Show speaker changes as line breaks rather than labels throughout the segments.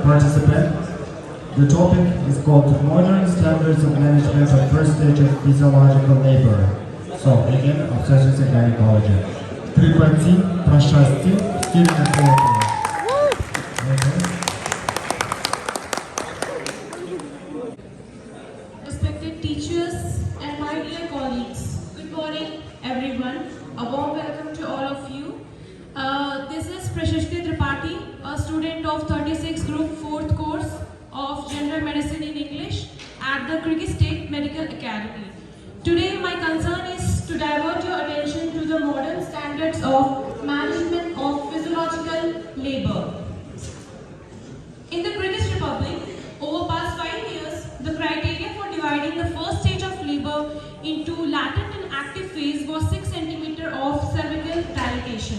participant. The topic is called Modern Standards of Management of First Stage of Physiological Labor. So, again, obstetrics and gynecology. Прекрати, прошасти, стильно.
Respected teachers and my dear colleagues, good morning everyone. A warm welcome to all of you. This is Prashishti Tripathi, a student of 36 Group 4th course of General Medicine in English at the Kyrgyz State Medical Academy. Today my concern is to divert your attention to the modern standards of management of physiological labor. In the Kyrgyz Republic, over past 5 years, the criteria for dividing the first stage of labor into latent and active phase was 6 cm of cervical dilatation.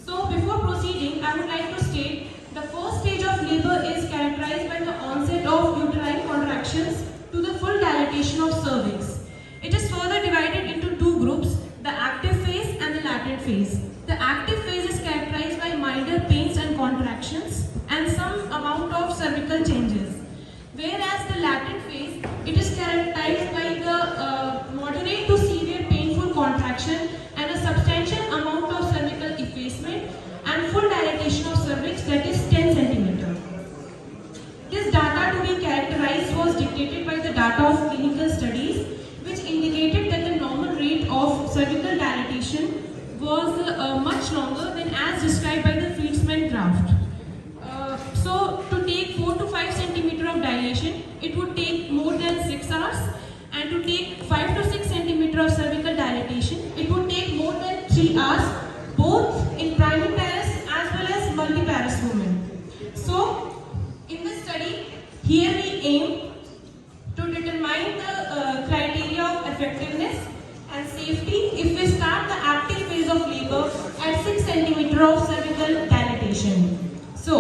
So before proceeding, I would like to state the first stage of labor is characterized by the onset of uterine contractions to the full dilatation of cervix. It is further divided into two groups, the active phase and the latent phase. The active phase is characterized by milder pains and contractions and some amount of cervical changes. Whereas the latent phase, it is characterized by the moderate to severe painful contraction and a substantial amount of cervical effacement and full dilatation of cervix, that is 10 cm. This data to be characterized was dictated by the data of clinical studies, which indicated that the normal rate of cervical dilatation was much longer than as described by the Friedman graft. So to take 4 to 5 cm of dilation, it would take more than 6 hours, and to take 5 to 6 cm of cervical dilatation, it would take more than 3 hours, both in primiparous as well as multiparous women. So in this study, here we aim to determine the criteria of effectiveness and safety if we start the active phase of labor at 6 cm of cervical dilatation. So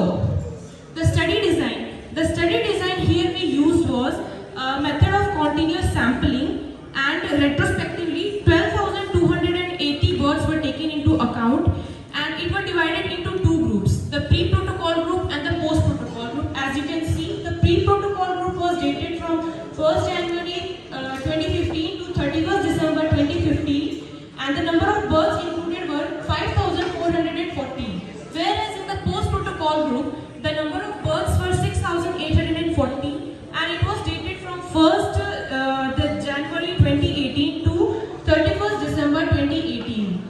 the study design here we used was a method of continuous sampling, and retrospectively 12,280 births were taken into account, and it was divided into two groups, the pre-protocol group and the post-protocol group. As you can see, the pre-protocol group was dated from 1st January 2015 to 31st December 2015, and the number of births included were 5,440. Whereas in the post-protocol group, the number of births were 6,840, and it was dated from 1st January 2018 to 31st December 2018.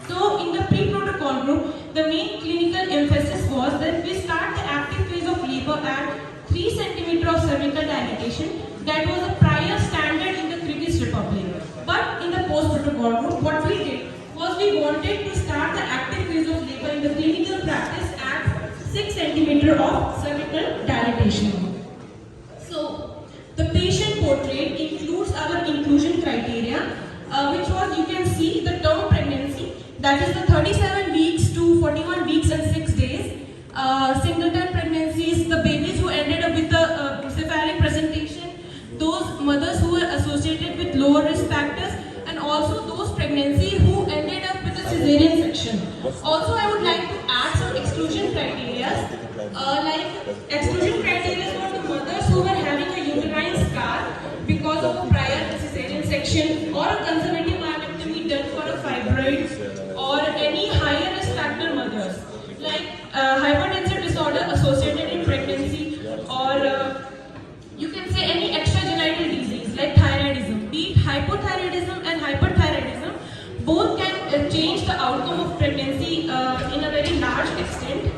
So in the pre-protocol group, the main clinical emphasis was that we start the active phase of labor at 3 cm of cervical dilatation. That was a prior standard in the Kyrgyz Republic. But in the post-protocol group, what we did was we wanted to start the active phase of labor in the clinical practice at 6 cm of cervical dilatation. So the patient portrait includes our inclusion criteria, which was, you can see, the term pregnancy, that is the 37 weeks to 41 weeks and 6 days. Singleton pregnancies, the babies who ended up with the cephalic presentation, those mothers who were associated with lower risk factors, and also those pregnancies who ended up with a cesarean section. Also, I would like to add some exclusion criteria. Like exclusion criteria for the mothers who were having a uterine scar because of a prior cesarean section, or a conservative myomectomy done for a fibroid, or any higher risk factor mothers like hypertensive disorder associated in pregnancy, or you can say any extragenital disease like thyroidism. Be it hypothyroidism and hyperthyroidism, both can change the outcome of pregnancy in a very large extent.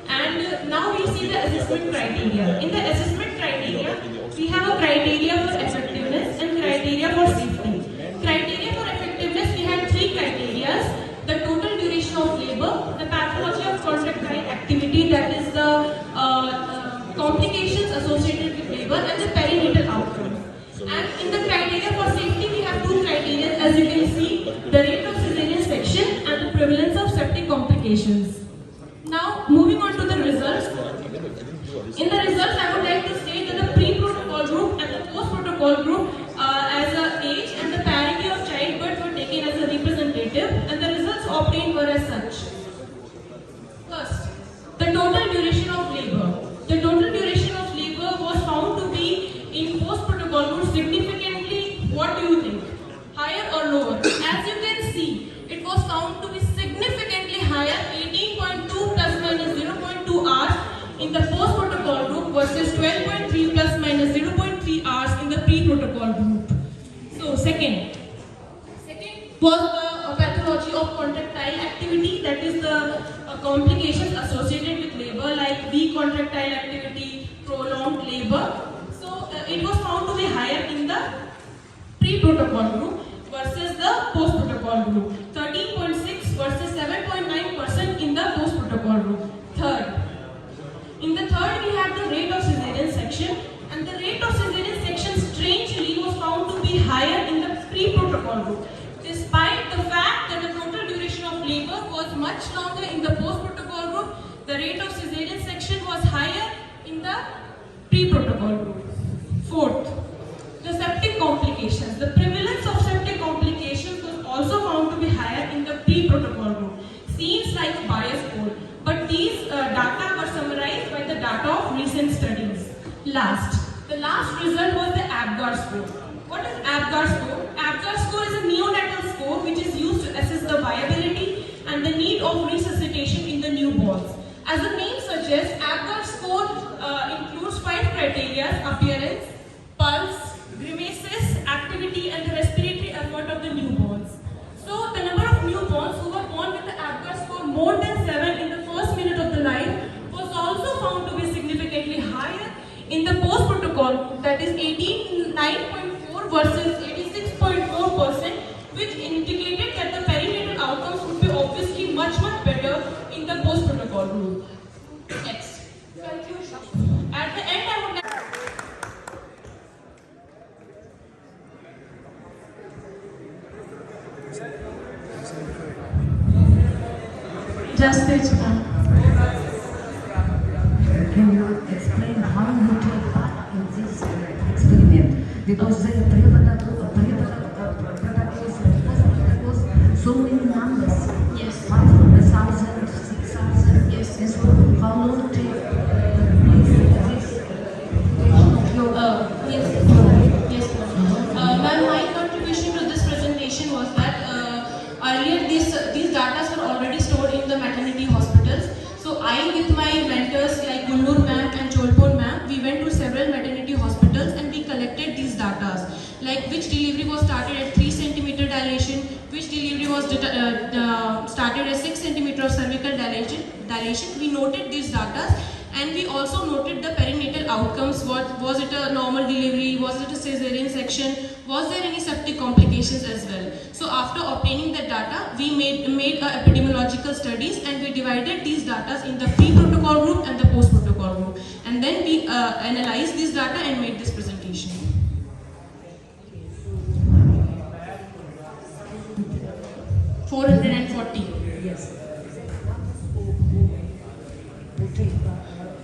And now we see the assessment criteria. In the assessment criteria, we have a criteria for effectiveness and criteria for safety. Criteria for effectiveness, we had 3 criteria: the total duration of labor, the pathology of contractile activity, that is the complications associated with labor, and the perinatal outcome. And in the criteria for safety, we have 2 criteria, as you can see: the rate of cesarean section and the prevalence of septic complications. Now, moving on to the results. In the results, I would like to state that the pre-protocol group and the post-protocol group, as a age and the parity of childbirth were taken as a representative, and the results obtained were as such. First, the total duration of labor. in the post-protocol group versus 12.3 plus minus 0.3 hours in the pre-protocol group. So second was the pathology of contractile activity, that is the complications associated with labor like weak contractile activity, prolonged labor. So it was found to be higher in the pre-protocol group versus the post-protocol group. 13.6 versus 7.9% in the post-protocol group. In the third we have the rate of cesarean section, and the rate of cesarean section strangely was found to be higher in the pre-protocol group, despite the fact that the total duration of labor was much longer in the post-protocol group. The rate of cesarean section was higher in the pre-protocol group. Fourth, the septic complications. The prevalence of septic complications was also found to be higher in the pre-protocol group. Seems like bias poll, but these data were summarized by the data of recent studies. The last result was the APGAR score. What is APGAR score? APGAR score is a neonatal score which is used to assess the viability and the need of resuscitation in the newborns. As the name suggests, APGAR score includes 5 criteria: appearance, pulse, grimaces, activity, and the respiratory effort of the newborns. So the number of newborns who were born with the APGAR score more than 7 in the first minute of the life was also found to be significantly higher in the post-protocol, that is 89.4 versus 86.4%, which indicated that the perinatal outcomes would be obviously much better in the post-protocol group. Next, conclusion. At the end, I would like
Can you explain how you take part in this experiment? Because the so many numbers.
Yes.
500,000, 6,000.
Yes.
And so how long take this
Yes. Ma'am, my contribution to this presentation was that earlier these data were already stored in the maternity hospitals. So I, with my mentors like Gunnur ma'am and Cholpur ma'am, we went to several maternity hospitals and we collected these data, like which delivery was started at 3 centimeter dilation, which delivery was started at 6 centimeter of cervical dilation. We noted these data. And we also noted the perinatal outcomes. Was it a normal delivery? Was it a cesarean section? Was there any septic complications as well? So after obtaining that data, we made epidemiological studies, and we divided these data in the pre-protocol group and the post-protocol group. And then we analyzed this data and made this presentation.
Yes.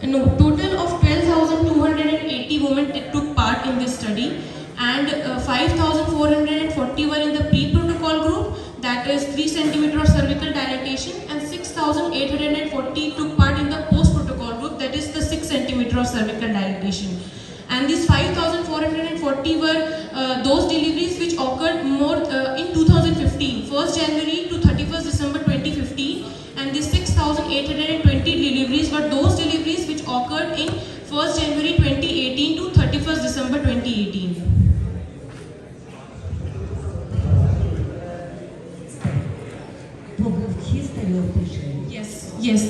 No, total of 12,280 women took part in this study, and 5,440 were in the pre-protocol group, that is 3 centimeter of cervical dilatation, and 6,840 took part in the post-protocol group, that is the 6 centimeter of cervical dilatation. And these 5,440 were those deliveries which occurred more in 2015, 1st January to 31st December 2015, and these 6,820 deliveries were those deliveries which occurred in 1st January 2018 to 31st December 2018.
Problem history of patient.
Yes, yes.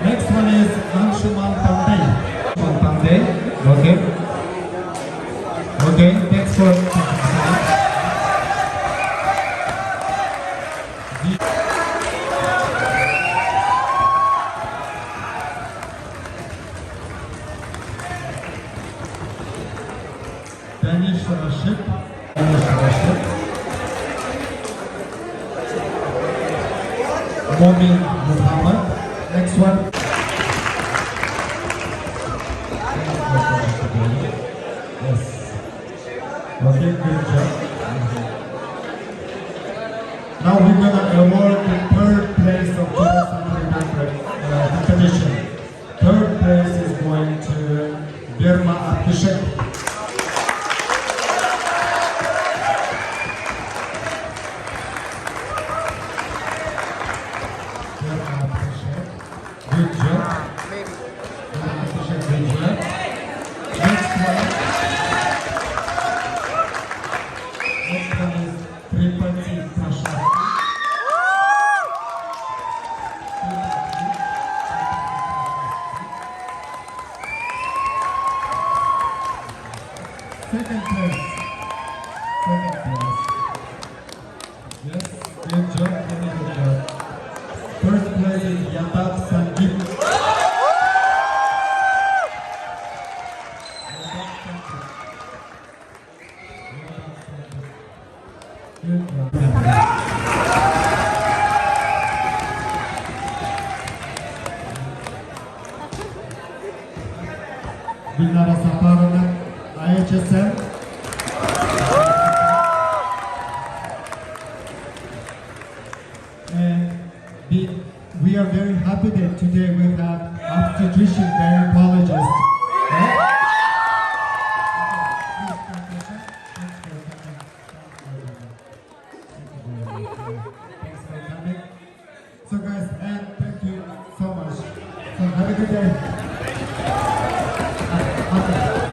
Next one is Anshuman Pandey. Okay, thanks for Danish Rashid. Momin Muhammad. Next one. Yes. Okay, good job. Now we're gonna award the third place of the competition. Third place is going to Birma Abdishek. Birma Abdishek. Good job. Birma Abdishek, good job. Next one. Next one is Tripathi Prashad. Second place. Second place. Yes, good job, very good job. First place is Yatab Sandeep. Good job. Gülnara Saparana, IHSM.